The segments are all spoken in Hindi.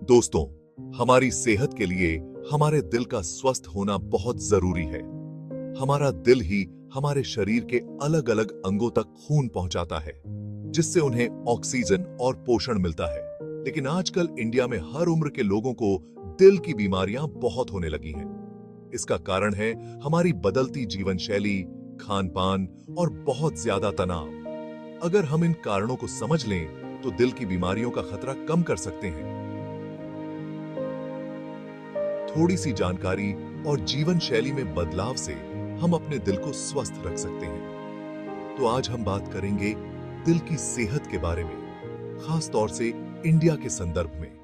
दोस्तों, हमारी सेहत के लिए हमारे दिल का स्वस्थ होना बहुत जरूरी है। हमारा दिल ही हमारे शरीर के अलग अलग अंगों तक खून पहुंचाता है, जिससे उन्हें ऑक्सीजन और पोषण मिलता है। लेकिन आजकल इंडिया में हर उम्र के लोगों को दिल की बीमारियां बहुत होने लगी हैं। इसका कारण है हमारी बदलती जीवन शैली, खान पान और बहुत ज्यादा तनाव। अगर हम इन कारणों को समझ लें तो दिल की बीमारियों का खतरा कम कर सकते हैं। थोड़ी सी जानकारी और जीवन शैली में बदलाव से हम अपने दिल को स्वस्थ रख सकते हैं। तो आज हम बात करेंगे दिल की सेहत के बारे में, खास तौर से इंडिया के संदर्भ में।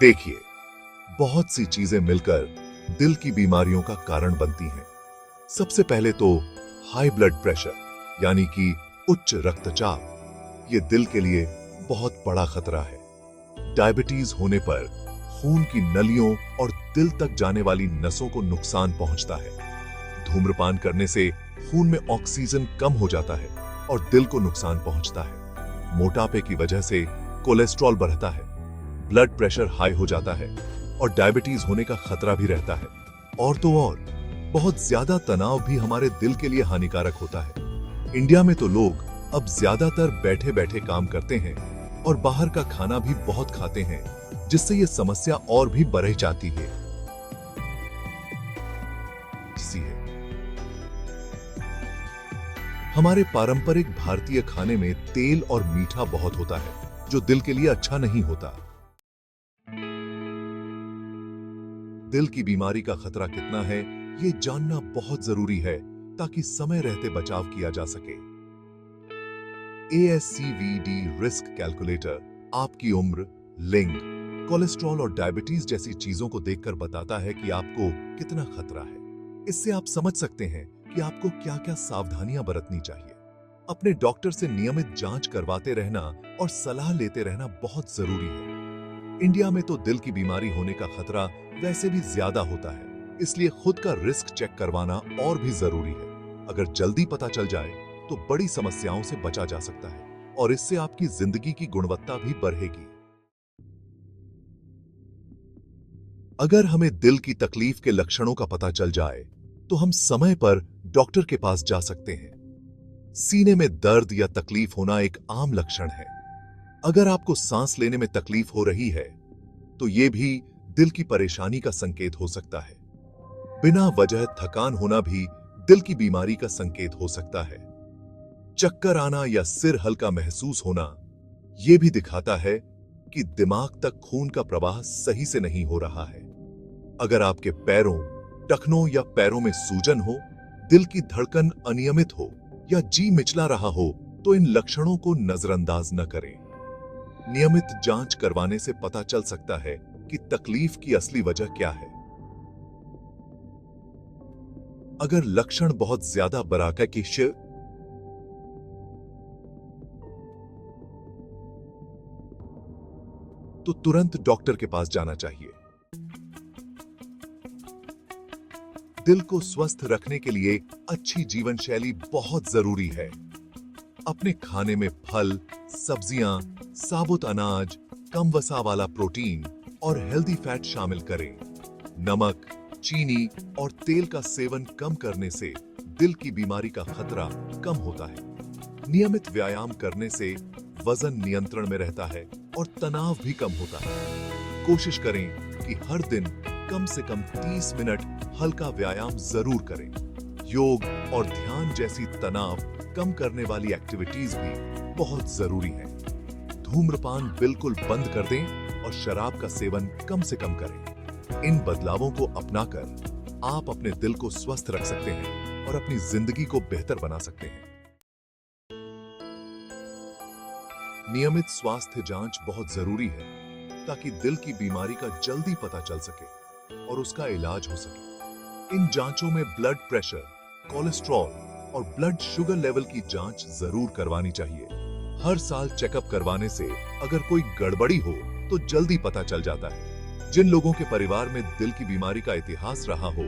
देखिए, बहुत सी चीजें मिलकर दिल की बीमारियों का कारण बनती हैं। सबसे पहले तो हाई ब्लड प्रेशर, यानी कि उच्च रक्तचाप। ये दिल के लिए बहुत बड़ा खतरा है। डायबिटीज होने पर खून की नलियों और दिल तक जाने वाली नसों को नुकसान पहुंचता है। धूम्रपान करने से खून में ऑक्सीजन कम हो जाता है और दिल को नुकसान पहुंचता है। मोटापे की वजह से कोलेस्ट्रॉल बढ़ता है, ब्लड प्रेशर हाई हो जाता है और डायबिटीज होने का खतरा भी रहता है। और तो और, बहुत ज्यादा तनाव भी हमारे दिल के लिए हानिकारक होता है। इंडिया में तो लोग अब ज्यादातर बैठे बैठे काम करते हैं और बाहर का खाना भी बहुत खाते हैं, जिससे ये समस्या और भी बढ़ जाती है। हमारे पारंपरिक भारतीय खाने में तेल और मीठा बहुत होता है, जो दिल के लिए अच्छा नहीं होता। दिल की बीमारी का खतरा कितना है, ये जानना बहुत जरूरी है ताकि समय रहते बचाव किया जा सके। ASCVD रिस्क कैलकुलेटर आपकी उम्र, लिंग, कोलेस्ट्रॉल और डायबिटीज जैसी चीजों को देखकर बताता है कि आपको कितना खतरा है। इससे आप समझ सकते हैं कि आपको क्या-क्या सावधानियां बरतनी चाहिए। अपने डॉक्टर से नियमित जांच करवाते रहना और सलाह लेते रहना बहुत जरूरी है। इंडिया में तो दिल की बीमारी होने का खतरा वैसे भी ज्यादा होता है, इसलिए खुद का रिस्क चेक करवाना और भी जरूरी है। अगर जल्दी पता चल जाए तो बड़ी समस्याओं से बचा जा सकता है और इससे आपकी जिंदगी की गुणवत्ता भी बढ़ेगी। अगर हमें दिल की तकलीफ के लक्षणों का पता चल जाए तो हम समय पर डॉक्टर के पास जा सकते हैं। सीने में दर्द या तकलीफ होना एक आम लक्षण है। अगर आपको सांस लेने में तकलीफ हो रही है तो यह भी दिल की परेशानी का संकेत हो सकता है। बिना वजह थकान होना भी दिल की बीमारी का संकेत हो सकता है। चक्कर आना या सिर हल्का महसूस होना यह भी दिखाता है कि दिमाग तक खून का प्रवाह सही से नहीं हो रहा है। अगर आपके पैरों, टखनों या पैरों में सूजन हो, दिल की धड़कन अनियमित हो या जी मिचला रहा हो तो इन लक्षणों को नजरअंदाज न करें। नियमित जांच करवाने से पता चल सकता है कि तकलीफ की असली वजह क्या है। अगर लक्षण बहुत ज्यादा बराका की तो तुरंत डॉक्टर के पास जाना चाहिए। दिल को स्वस्थ रखने के लिए अच्छी जीवन शैली बहुत जरूरी है। अपने खाने में फल, सब्जियां, साबुत अनाज, कम वसा वाला प्रोटीन और हेल्दी फैट शामिल करें। नमक, चीनी और तेल का सेवन कम करने से दिल की बीमारी का खतरा कम होता है। नियमित व्यायाम करने से वजन नियंत्रण में रहता है और तनाव भी कम होता है। कोशिश करें कि हर दिन कम से कम 30 मिनट हल्का व्यायाम जरूर करें। योग और ध्यान जैसी तनाव कम करने वाली एक्टिविटीज भी बहुत जरूरी है। धूम्रपान बिल्कुल बंद कर दें और शराब का सेवन कम से कम करें। इन बदलावों को अपनाकर आप अपने दिल को स्वस्थ रख सकते हैं और अपनी जिंदगी को बेहतर बना सकते हैं। नियमित स्वास्थ्य जांच बहुत जरूरी है ताकि दिल की बीमारी का जल्दी पता चल सके और उसका इलाज हो सके। इन जांचों में ब्लड प्रेशर, कोलेस्ट्रॉल और ब्लड शुगर लेवल की जांच जरूर करवानी चाहिए। हर साल चेकअप करवाने से अगर कोई गड़बड़ी हो तो जल्दी पता चल जाता है। जिन लोगों के परिवार में दिल की बीमारी का इतिहास रहा हो,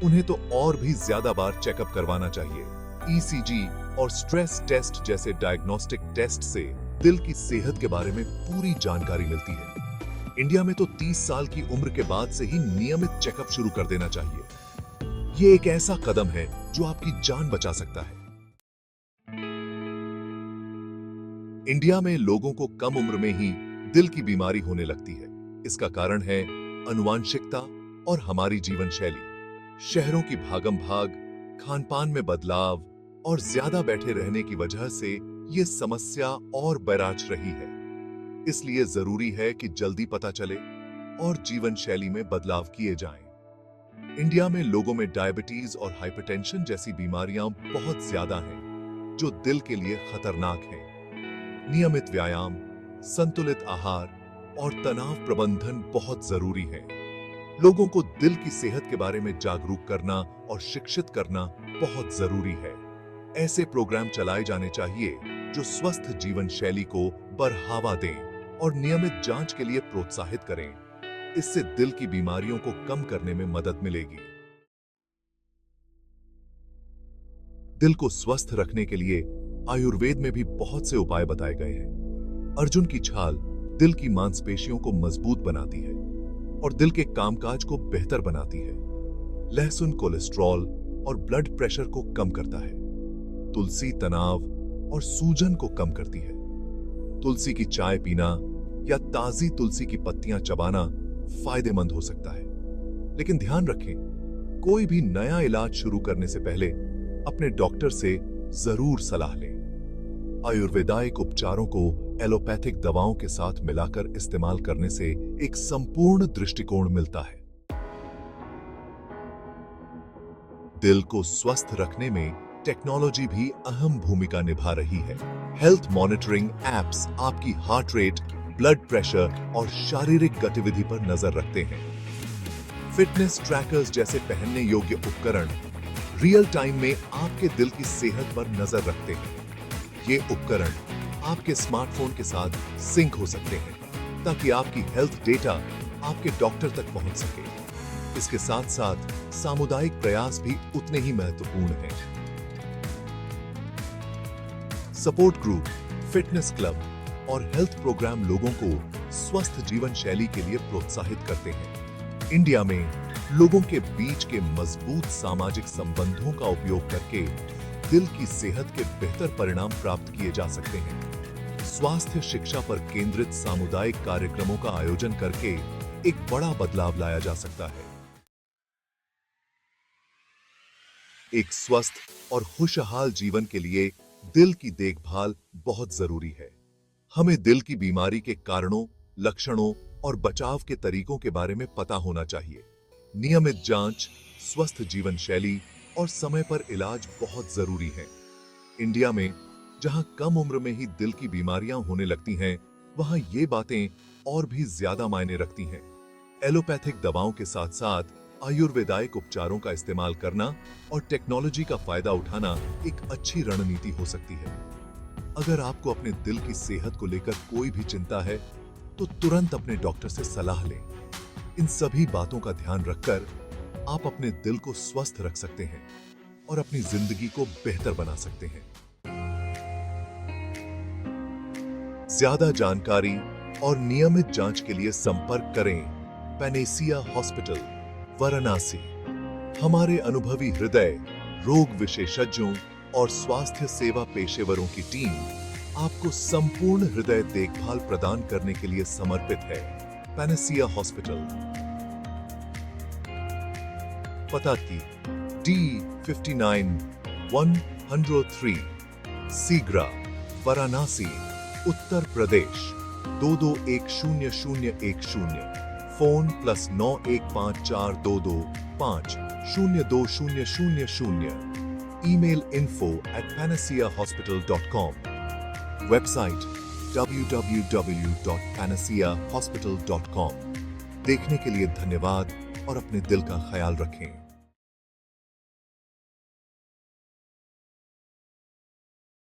उन्हें तो और भी ज्यादा बार चेकअप करवाना चाहिए। ईसीजी और स्ट्रेस टेस्ट जैसे डायग्नोस्टिक टेस्ट से दिल की सेहत के बारे में पूरी जानकारी मिलती है। इंडिया में तो 30 साल की उम्र के बाद से ही नियमित चेकअप शुरू कर देना चाहिए। ये एक ऐसा कदम है जो आपकी जान बचा सकता है। इंडिया में लोगों को कम उम्र में ही दिल की बीमारी होने लगती है। इसका कारण है आनुवांशिकता और हमारी जीवन शैली। शहरों की भागम भाग, खानपान में बदलाव और ज्यादा बैठे रहने की वजह से ये समस्या और बैराज रही है। इसलिए जरूरी है कि जल्दी पता चले और जीवन शैली में बदलाव किए जाएं। इंडिया में लोगों में डायबिटीज और हाइपरटेंशन जैसी बीमारियां बहुत ज्यादा हैं, जो दिल के लिए खतरनाक हैं। नियमित व्यायाम, संतुलित आहार और तनाव प्रबंधन बहुत जरूरी है। लोगों को दिल की सेहत के बारे में जागरूक करना और शिक्षित करना बहुत जरूरी है। ऐसे प्रोग्राम चलाए जाने चाहिए जो स्वस्थ जीवन शैली को बढ़ावा दें और नियमित जांच के लिए प्रोत्साहित करें। इससे दिल की बीमारियों को कम करने में मदद मिलेगी। दिल को स्वस्थ रखने के लिए आयुर्वेद में भी बहुत से उपाय बताए गए हैं। अर्जुन की छाल दिल की मांसपेशियों को मजबूत बनाती है और दिल के कामकाज को बेहतर बनाती है। लहसुन कोलेस्ट्रॉल और ब्लड प्रेशर को कम करता है। तुलसी तनाव और सूजन को कम करती है। तुलसी की चाय पीना या ताजी तुलसी की पत्तियां चबाना फायदेमंद हो सकता है। लेकिन ध्यान रखें, कोई भी नया इलाज शुरू करने से पहले अपने डॉक्टर से जरूर सलाह लें। आयुर्वेदायिक उपचारों को एलोपैथिक दवाओं के साथ मिलाकर इस्तेमाल करने से एक संपूर्ण दृष्टिकोण मिलता है। दिल को स्वस्थ रखने में टेक्नोलॉजी भी अहम भूमिका निभा रही है। हेल्थ मॉनिटरिंग एप्स आपकी हार्ट रेट, ब्लड प्रेशर और शारीरिक गतिविधि पर नजर रखते हैं। फिटनेस ट्रैकर्स जैसे पहनने योग्य उपकरण रियल टाइम में आपके दिल की सेहत पर नजर रखते हैं। ये उपकरण आपके स्मार्टफोन के साथ सिंक हो सकते हैं ताकि आपकी हेल्थ डेटा आपके डॉक्टर तक पहुंच सके। इसके साथ साथ सामुदायिक प्रयास भी उतने ही महत्वपूर्ण हैं। सपोर्ट ग्रुप, फिटनेस क्लब और हेल्थ प्रोग्राम लोगों को स्वस्थ जीवन शैली के लिए प्रोत्साहित करते हैं। इंडिया में लोगों के बीच के मजबूत सामाजिक संबंधों का उपयोग करके दिल की सेहत के बेहतर परिणाम प्राप्त किए जा सकते हैं। स्वास्थ्य शिक्षा पर केंद्रित सामुदायिक कार्यक्रमों का आयोजन करके एक बड़ा बदलाव लाया जा सकता है। एक स्वस्थ और खुशहाल जीवन के लिए दिल की देखभाल बहुत जरूरी है। हमें दिल की बीमारी के कारणों, लक्षणों और बचाव के तरीकों के बारे में पता होना चाहिए। नियमित जांच, स्वस्थ जीवन शैली और समय पर इलाज बहुत जरूरी है। इंडिया में जहां कम उम्र में ही दिल की बीमारियां होने लगती हैं, वहां ये बातें और भी ज्यादा मायने रखती हैं। एलोपैथिक दवाओं के साथ साथ आयुर्वेदायिक उपचारों का इस्तेमाल करना और टेक्नोलॉजी का फायदा उठाना एक अच्छी रणनीति हो सकती है। अगर आपको अपने दिल की सेहत को लेकर कोई भी चिंता है, तो तुरंत अपने डॉक्टर से सलाह लें। इन सभी बातों का ध्यान रखकर आप अपने दिल को स्वस्थ रख सकते हैं और अपनी जिंदगी को बेहतर बना सकते हैं। ज्यादा जानकारी और नियमित जांच के लिए संपर्क करें पैनेसिया हॉस्पिटल, वाराणसी। हमारे अनुभवी हृदय रोग विशेषज्ञों और स्वास्थ्य सेवा पेशेवरों की टीम आपको संपूर्ण हृदय देखभाल प्रदान करने के लिए समर्पित है। पैनेसिया हॉस्पिटल, पता की D59 103 सीग्रा, Varanasi, Uttar Pradesh 221010। Phone +915422502000। Email info@panaceahospital.com। Website www.panaceahospital.com। देखने के लिए धन्यवाद और अपने दिल का ख्याल रखें।